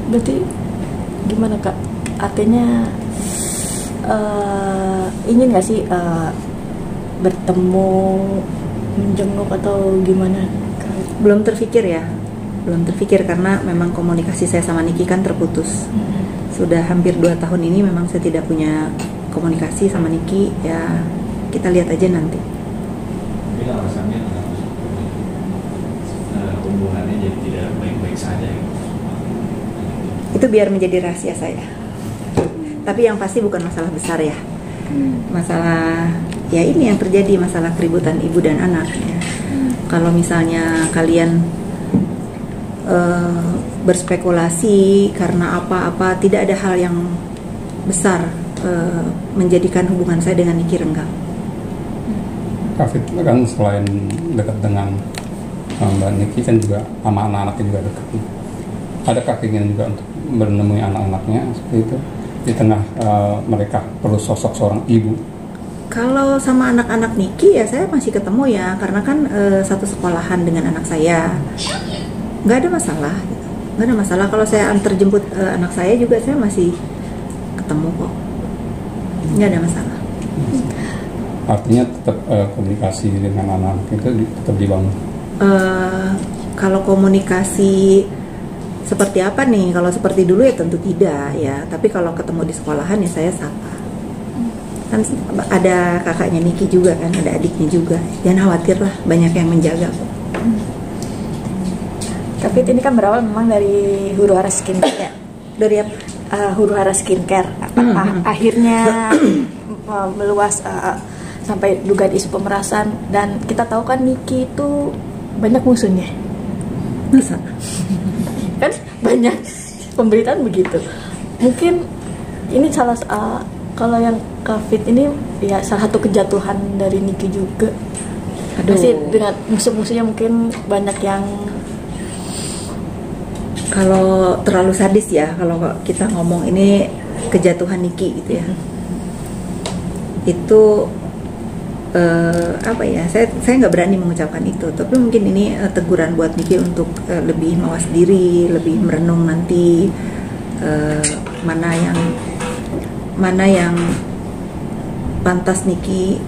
Berarti gimana Kak? Artinya ingin nggak sih bertemu, menjenguk atau gimana? Belum terfikir ya, belum terfikir karena memang komunikasi saya sama Niki kan terputus. Sudah hampir 2 tahun ini memang saya tidak punya komunikasi sama Niki. Ya kita lihat aja nanti. Tapi alasannya hubungannya jadi tidak baik-baik saja gitu. Itu biar menjadi rahasia saya. Tapi yang pasti bukan masalah besar ya. Masalah ya ini yang terjadi, masalah keributan ibu dan anak ya. Kalau misalnya kalian berspekulasi karena apa-apa, tidak ada hal yang besar menjadikan hubungan saya dengan Niki renggang. Kak Fit kan selain dekat dengan Mbak Niki kan juga sama anak-anaknya juga dekat. Adakah keinginan juga untuk menemui anak-anaknya seperti itu di tengah mereka perlu sosok seorang ibu? Kalau sama anak-anak Niki ya saya masih ketemu ya, karena kan satu sekolahan dengan anak saya, nggak ada masalah gitu. Nggak ada masalah kalau saya antar jemput anak saya juga, saya masih ketemu kok, nggak ada masalah. Artinya tetap komunikasi dengan anak-anak itu tetap dibangun. Kalau komunikasi seperti apa nih? Kalau seperti dulu ya tentu tidak ya. Tapi kalau ketemu di sekolahan ya saya sapa. Kan ada kakaknya Niki juga kan, ada adiknya juga. Jangan khawatir lah, banyak yang menjaga kok. Tapi ini kan berawal memang dari huru hara skincare ya. Dari apa? Huru hara skincare. Akhirnya meluas sampai dugaan isu pemerasan, dan kita tahu kan Niki itu banyak musuhnya. Masa? Kan banyak pemberitaan begitu. Mungkin ini salah kalau yang Kak-Fit ini ya salah satu kejatuhan dari Niki juga. Masih dengan musuh-musuhnya mungkin banyak yang kalau terlalu sadis ya, kalau kita ngomong ini kejatuhan Niki gitu ya. Itu apa ya, saya nggak berani mengucapkan itu, tapi mungkin ini teguran buat Niki untuk lebih mawas diri, lebih merenung nanti mana yang pantas Niki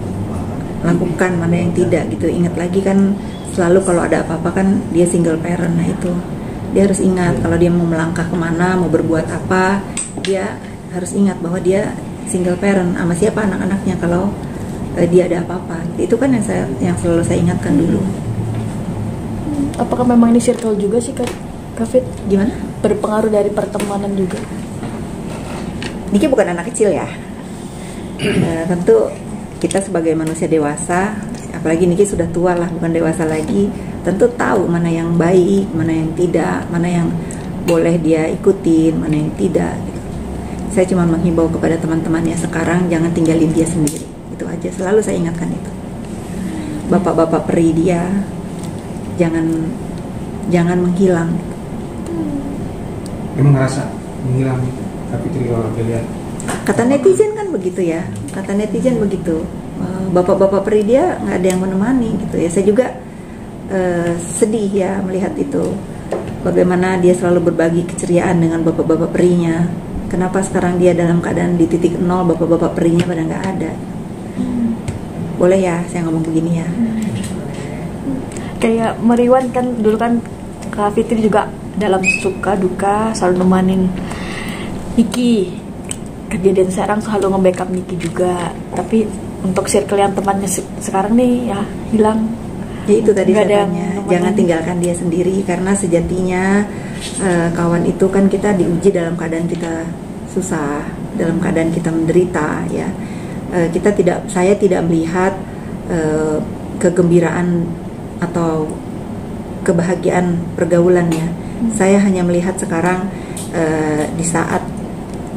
lakukan, mana yang tidak gitu. Ingat lagi kan selalu kalau ada apa-apa kan dia single parent, nah itu dia harus ingat kalau dia mau melangkah kemana, mau berbuat apa, dia harus ingat bahwa dia single parent. Sama siapa anak-anaknya kalau dia ada apa-apa. Itu kan yang selalu saya ingatkan dulu. Apakah memang ini circle juga sih Kak Fit? Gimana? Berpengaruh dari pertemanan juga? Niki bukan anak kecil ya. Tentu kita sebagai manusia dewasa, apalagi Niki sudah tua lah, bukan dewasa lagi, tentu tahu mana yang baik, mana yang tidak, mana yang boleh dia ikutin, mana yang tidak gitu. Saya cuma menghimbau kepada teman-temannya sekarang, jangan tinggalin dia sendiri. Itu aja, selalu saya ingatkan itu. Bapak-bapak peri dia jangan menghilang. Emang ngerasa menghilang gitu, tapi kalau lihat kata netizen kan begitu ya, kata netizen begitu. Bapak-bapak peri dia nggak ada yang menemani gitu ya. Saya juga sedih ya melihat itu, bagaimana dia selalu berbagi keceriaan dengan bapak-bapak perinya. Kenapa sekarang dia dalam keadaan di titik nol, bapak-bapak perinya pada nggak ada. Boleh ya saya ngomong begini ya. Kayak Meriwan kan dulu kan Kak Fitri juga dalam suka duka selalu nemanin Niki. Kejadian sekarang selalu nge-backup Niki juga. Tapi untuk circle yang temannya sekarang nih ya hilang. Ya itu tadi saya tanya, jangan teman. tinggalkan dia sendiri, karena sejatinya kawan itu kan kita diuji dalam keadaan kita susah, dalam keadaan kita menderita ya. Saya tidak melihat kegembiraan atau kebahagiaan pergaulannya. Saya hanya melihat sekarang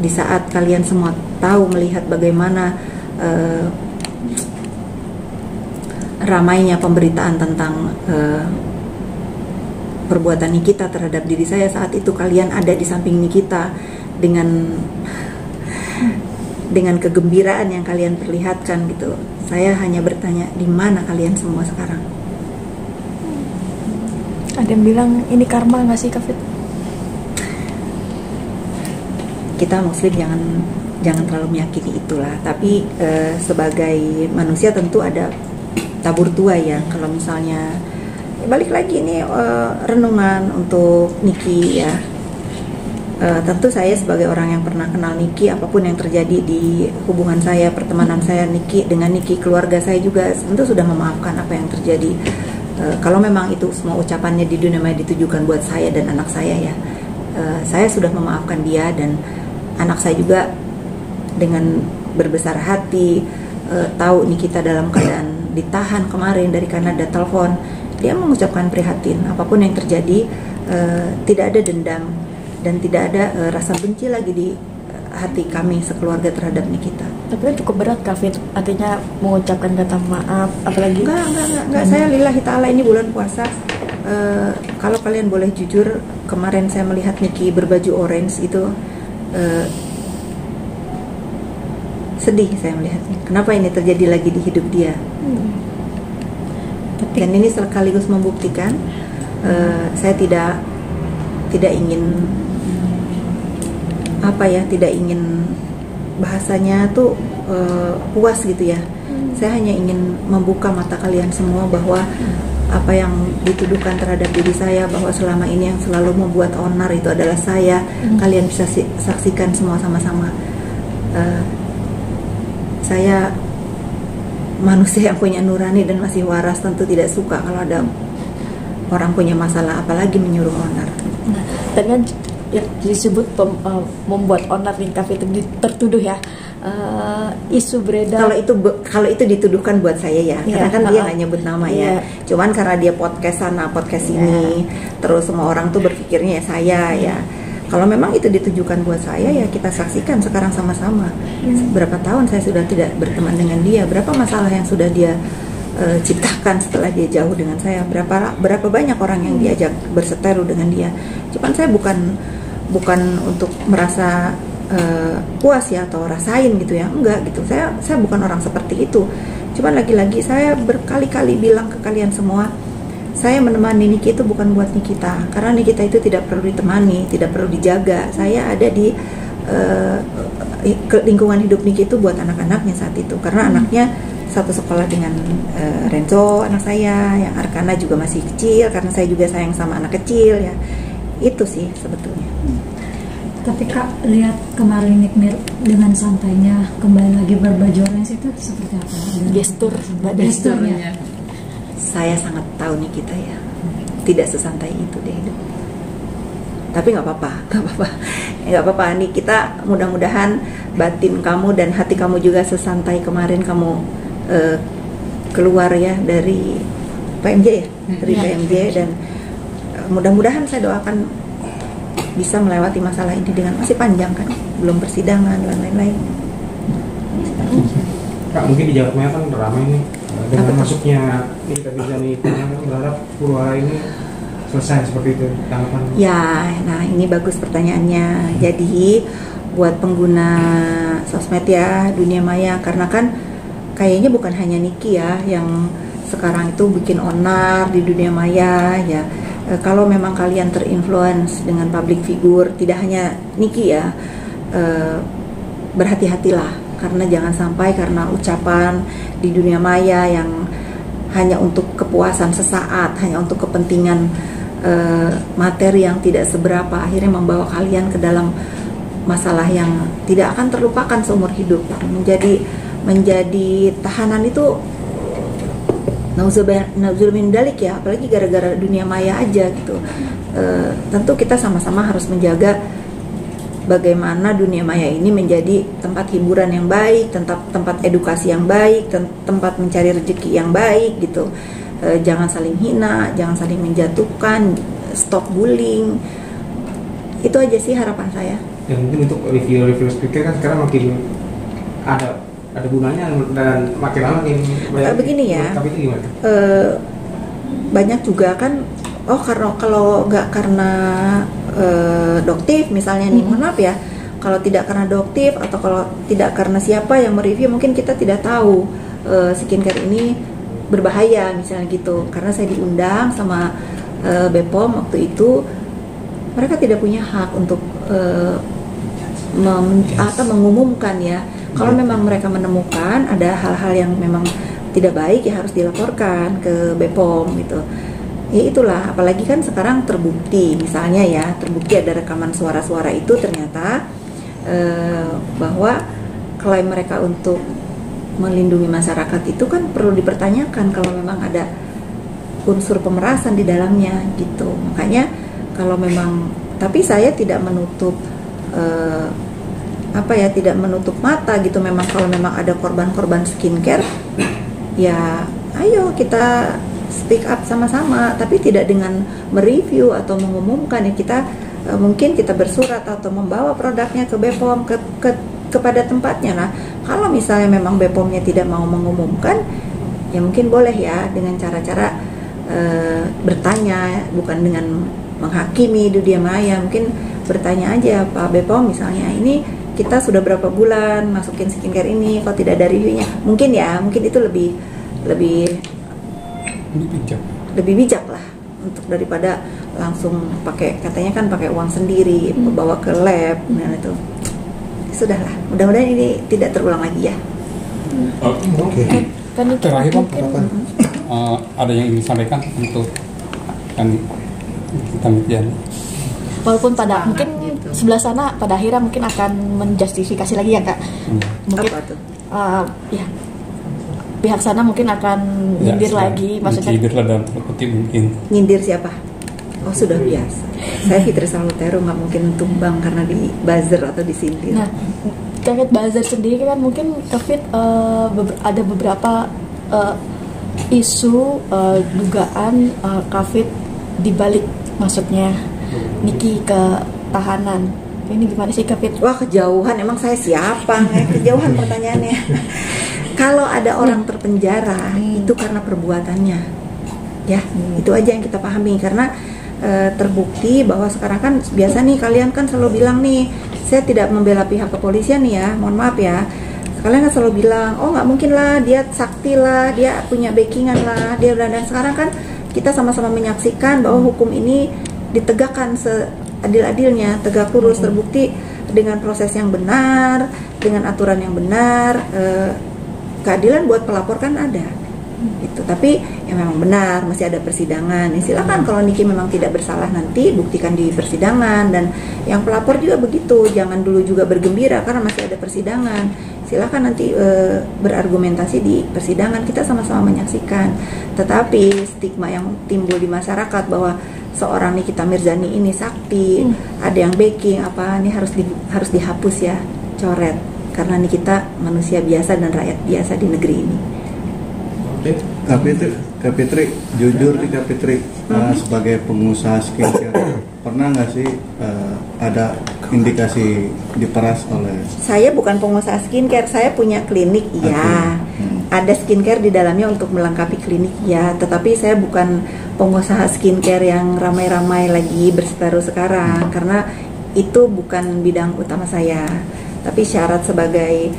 di saat kalian semua tahu melihat bagaimana ramainya pemberitaan tentang perbuatan Nikita terhadap diri saya, saat itu kalian ada di samping Nikita dengan dengan kegembiraan yang kalian perlihatkan gitu. Saya hanya bertanya, di mana kalian semua sekarang? Ada yang bilang ini karma nggak sih Kak Fit? Kita Muslim jangan terlalu meyakini itulah. Tapi sebagai manusia tentu ada tabur tuai ya. Kalau misalnya balik lagi ini renungan untuk Niki ya. Tentu saya sebagai orang yang pernah kenal Niki, apapun yang terjadi di hubungan saya, pertemanan saya Niki dengan Niki, keluarga saya juga tentu sudah memaafkan apa yang terjadi. Kalau memang itu semua ucapannya di dunia maya ditujukan buat saya dan anak saya ya, saya sudah memaafkan dia, dan anak saya juga dengan berbesar hati tahu Nikita dalam keadaan ditahan kemarin dari Kanada, telepon dia mengucapkan prihatin apapun yang terjadi, tidak ada dendam dan tidak ada rasa benci lagi di hati kami sekeluarga terhadap Nikita. Tapi kan cukup berat Kak Fit, artinya mengucapkan kata maaf, apalagi Enggak, saya lillahi ta'ala, ini bulan puasa. Kalau kalian boleh jujur, kemarin saya melihat Niki berbaju orange itu, sedih saya melihatnya. Kenapa ini terjadi lagi di hidup dia? Dan ini sekaligus membuktikan saya tidak ingin tidak ingin bahasanya tuh puas gitu ya. Saya hanya ingin membuka mata kalian semua bahwa apa yang dituduhkan terhadap diri saya, bahwa selama ini yang selalu membuat onar itu adalah saya. Kalian bisa saksikan semua sama-sama. Saya manusia yang punya nurani dan masih waras, tentu tidak suka kalau ada orang punya masalah, apalagi menyuruh onar. Dan kan ya, disebut membuat onar nih Kak Fit, tertuduh ya. Isu beredar. Kalau itu dituduhkan buat saya ya, karena kan dia nggak nyebut nama ya. Cuman karena dia podcast sana, podcast ini, terus semua orang tuh berpikirnya ya saya ya. Kalau memang itu ditujukan buat saya ya kita saksikan sekarang sama-sama. Berapa tahun saya sudah tidak berteman dengan dia, berapa masalah yang sudah dia ciptakan setelah dia jauh dengan saya, berapa banyak orang yang diajak berseteru dengan dia. Cuman saya bukan untuk merasa puas ya atau rasain gitu ya, enggak gitu. Saya bukan orang seperti itu. Cuman lagi-lagi saya berkali-kali bilang ke kalian semua, saya menemani Niki itu bukan buat Nikita, karena Nikita itu tidak perlu ditemani, tidak perlu dijaga. Saya ada di lingkungan hidup Niki itu buat anak-anaknya saat itu, karena anaknya satu sekolah dengan Renzo, anak saya, yang Arkana juga masih kecil, karena saya juga sayang sama anak kecil ya. Itu sih sebetulnya. Tapi Kak, lihat kemarin Nikmir dengan santainya kembali lagi berbaju orange itu seperti apa? Gesturnya. Saya sangat tahu Nikita ya, tidak sesantai itu deh hidup. Tapi nggak apa-apa. Nikita, mudah-mudahan batin kamu dan hati kamu juga sesantai kemarin kamu keluar ya dari PMJ ya, dari PMJ, dan mudah-mudahan saya doakan bisa melewati masalah ini dengan masih panjang kan, belum persidangan dan lain-lain. Kak, mungkin di Jawa Tengah kan ramai nih dengan masuknya Nikita Mirzani, kan berharap Purwara ini selesai seperti itu, tanggapan? Ya, nah ini bagus pertanyaannya. Jadi buat pengguna sosmed ya, dunia maya, karena kan kayaknya bukan hanya Niki ya yang sekarang itu bikin onar di dunia maya ya. Kalau memang kalian terinfluence dengan public figure, tidak hanya Niki ya, berhati-hatilah, karena jangan sampai karena ucapan di dunia maya yang hanya untuk kepuasan sesaat, hanya untuk kepentingan materi yang tidak seberapa, akhirnya membawa kalian ke dalam masalah yang tidak akan terlupakan seumur hidup. Menjadi tahanan itu nauzubillah min dalik ya, apalagi gara-gara dunia maya aja gitu. Tentu kita sama-sama harus menjaga bagaimana dunia maya ini menjadi tempat hiburan yang baik, tempat edukasi yang baik, tempat mencari rezeki yang baik gitu. Jangan saling hina, jangan saling menjatuhkan, stop bullying. Itu aja sih harapan saya. Dan mungkin untuk review speaker kan sekarang makin ada gunanya dan makin lama makin banyak. Begini ya, tapi itu gimana? Banyak juga kan, kalau nggak karena doktif misalnya nih, mohon maaf ya, kalau tidak karena doktif atau kalau tidak karena siapa yang mereview, mungkin kita tidak tahu skincare ini berbahaya misalnya gitu. Karena saya diundang sama BPOM waktu itu, mereka tidak punya hak untuk atau mengumumkan ya. Kalau memang mereka menemukan ada hal-hal yang memang tidak baik, ya harus dilaporkan ke BPOM gitu. Ya itulah, apalagi kan sekarang terbukti, misalnya ya, terbukti ada rekaman suara-suara itu ternyata bahwa klaim mereka untuk melindungi masyarakat itu kan perlu dipertanyakan kalau memang ada unsur pemerasan di dalamnya gitu. Makanya kalau memang, tapi saya tidak menutup tidak menutup mata gitu. Memang kalau memang ada korban-korban skincare, ya ayo kita speak up sama-sama, tapi tidak dengan mereview atau mengumumkan ya. Kita mungkin kita bersurat atau membawa produknya ke BPOM kepada tempatnya. Nah, kalau misalnya memang BPOM-nya tidak mau mengumumkan, ya mungkin boleh ya dengan cara-cara bertanya, bukan dengan menghakimi dunia maya. Mungkin bertanya aja, Pak BPOM misalnya, ini kita sudah berapa bulan masukin skincare ini, kok tidak ada reviewnya? Mungkin ya, mungkin itu lebih bijak lah untuk daripada langsung pakai, katanya kan pakai uang sendiri, bawa ke lab. Nah itu sudahlah, mudah-mudahan ini tidak terulang lagi ya. Oke. Terakhir Bang, ada yang ingin disampaikan untuk kan kita median. Walaupun pada mungkin sebelah sana pada akhirnya mungkin akan menjustifikasi lagi ya Kak. Mungkin apa tuh? Ya, pihak sana mungkin akan nyindir lagi, maksudnya nyindir lah dalam tanda kutip mungkin. Nyindir siapa? Oh sudah biasa. Saya Fitri Salutero nggak mungkin tumbang karena di buzzer atau disindir. Nah, terkait buzzer sendiri kan mungkin Kevin ada beberapa isu dugaan Kevin dibalik maksudnya Niki ke tahanan. Ini gimana sih Kevin? Wah kejauhan, emang saya siapa? Kejauhan pertanyaannya. Kalau ada orang terpenjara itu karena perbuatannya, ya itu aja yang kita pahami. Karena terbukti bahwa sekarang kan biasa nih, kalian kan selalu bilang nih, saya tidak membela pihak kepolisian nih ya, mohon maaf ya. Kalian kan selalu bilang, oh nggak mungkin lah, dia sakti lah, dia punya backingan lah, dia, dan sekarang kan kita sama-sama menyaksikan bahwa hukum ini ditegakkan seadil-adilnya, tegak lurus, terbukti dengan proses yang benar, dengan aturan yang benar. Keadilan buat pelapor kan ada gitu. Tapi yang memang benar masih ada persidangan. Ya, silakan kalau Niki memang tidak bersalah, nanti buktikan di persidangan. Dan yang pelapor juga begitu, jangan dulu juga bergembira karena masih ada persidangan. Silakan nanti berargumentasi di persidangan, kita sama-sama menyaksikan. Tetapi stigma yang timbul di masyarakat bahwa seorang Nikita Mirzani ini sakti, ada yang backing apa, ini harus dihapus ya, coret. Karena ini kita manusia biasa dan rakyat biasa di negeri ini. Kak Fitri, jujur nih Kak Fitri, sebagai pengusaha skincare, pernah nggak sih ada indikasi diperas oleh? Saya bukan pengusaha skincare, saya punya klinik, ya. Ada skincare di dalamnya untuk melengkapi klinik, ya. Tetapi saya bukan pengusaha skincare yang ramai-ramai lagi berseteru sekarang, karena itu bukan bidang utama saya. Tapi syarat sebagai,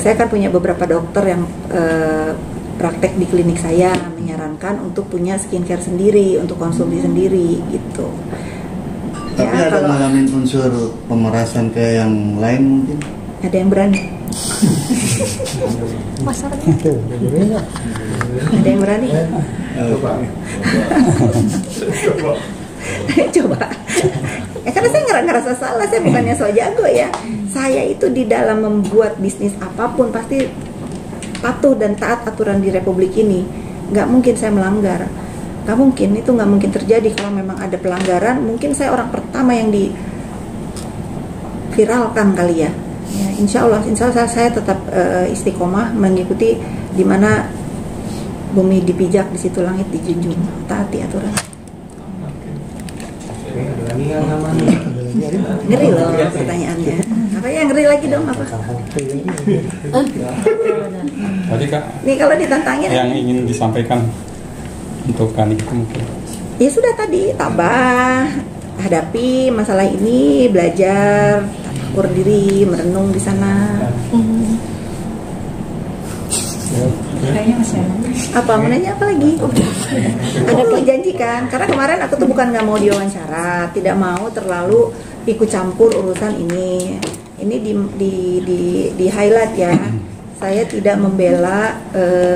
saya kan punya beberapa dokter yang praktek di klinik saya menyarankan untuk punya skincare sendiri, untuk konsumsi sendiri gitu. Tapi ya, ada ngalamin unsur pemerasan kayak yang lain mungkin? Ada yang berani? Masalahnya Ada yang berani? Coba. Ya karena saya ngerasa salah, saya bukannya so jago ya. Saya itu di dalam membuat bisnis apapun pasti patuh dan taat aturan di Republik ini. Nggak mungkin saya melanggar. Nggak mungkin, itu nggak mungkin terjadi. Kalau memang ada pelanggaran, mungkin saya orang pertama yang diviralkan kali ya. Ya, insya Allah saya tetap istiqomah mengikuti di mana bumi dipijak, di situ langit dijunjung, taati aturan. Ada lagi yang namanya? Ngeri loh pertanyaannya. Apa yang ngeri lagi dong, apa? Tadi Kak, Nih kalau ditantangin, yang ingin disampaikan untuk Kak Niki mungkin. ya sudah tadi, tabah, hadapi masalah ini, belajar, mengukur diri, merenung di sana. Kayaknya masih ada. Apa mau nanya apa lagi? Aku janji kan, karena kemarin aku tuh bukan nggak mau diwawancara, tidak mau terlalu ikut campur urusan ini. Ini di highlight ya. Saya tidak membela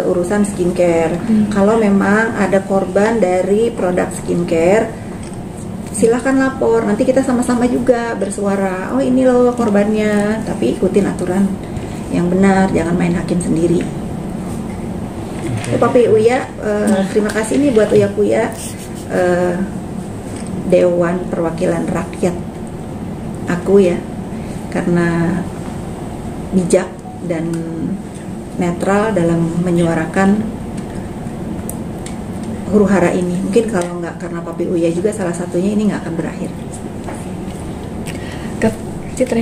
urusan skincare. Kalau memang ada korban dari produk skincare, silahkan lapor. Nanti kita sama-sama juga bersuara. Oh ini loh korbannya. Tapi ikutin aturan yang benar, jangan main hakim sendiri. Pak Uya, terima kasih nih buat Uya Kuya, Dewan Perwakilan Rakyat aku ya, karena bijak dan netral dalam menyuarakan huru hara ini. Mungkin kalau nggak karena Papi Uya juga salah satunya, ini nggak akan berakhir. Citra,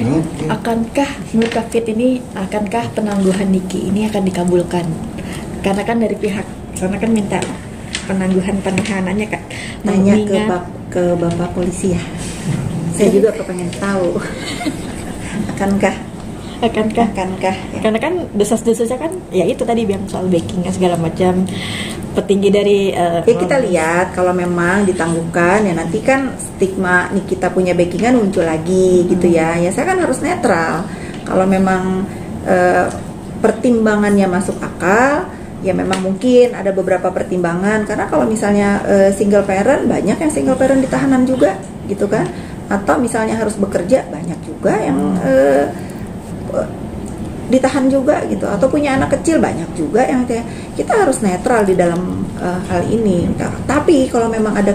akankah menurut Kak Fit ini, akankah penangguhan Niki ini akan dikabulkan? Karena kan dari pihak sana kan minta penangguhan penahanannya Kak. Tanya ke Bapak polisi ya. Saya juga kepengen tahu. Akankah? Ya. Karena kan desas-desusnya kan ya itu tadi yang soal backingnya segala macam, petinggi dari ya kita lihat kalau memang ditangguhkan ya, nanti kan stigma nih kita punya backingan muncul lagi gitu ya. Ya saya kan harus netral. Kalau memang pertimbangannya masuk akal, ya memang mungkin ada beberapa pertimbangan. Karena kalau misalnya single parent, banyak yang single parent di tahanan juga gitu kan. Atau misalnya harus bekerja, banyak juga yang ditahan juga gitu, atau punya anak kecil, banyak juga yang kayak, kita harus netral di dalam hal ini. Tapi kalau memang ada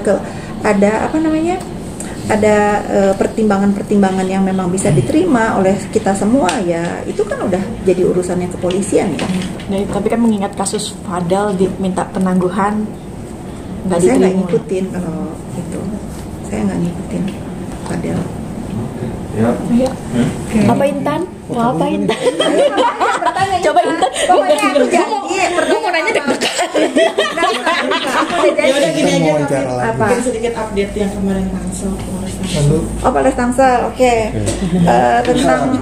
pertimbangan-pertimbangan yang memang bisa diterima oleh kita semua, ya itu kan udah jadi urusannya kepolisian ya. Nah, tapi kan mengingat kasus Fadal diminta penangguhan, nggak Saya diterima. nggak ngikutin kalau itu, saya nggak ngikutin Fadel. Ya. Iya. Apa Intan? Mau apa Intan? Coba Intan. Pokoknya aku janji. Gue mau nanya deg-degan. Ya udah gini aja. Wawancara lagi. Apa? Sedikit update yang kemarin langsung. Oh, Polres Tangsel. Oke. Tentang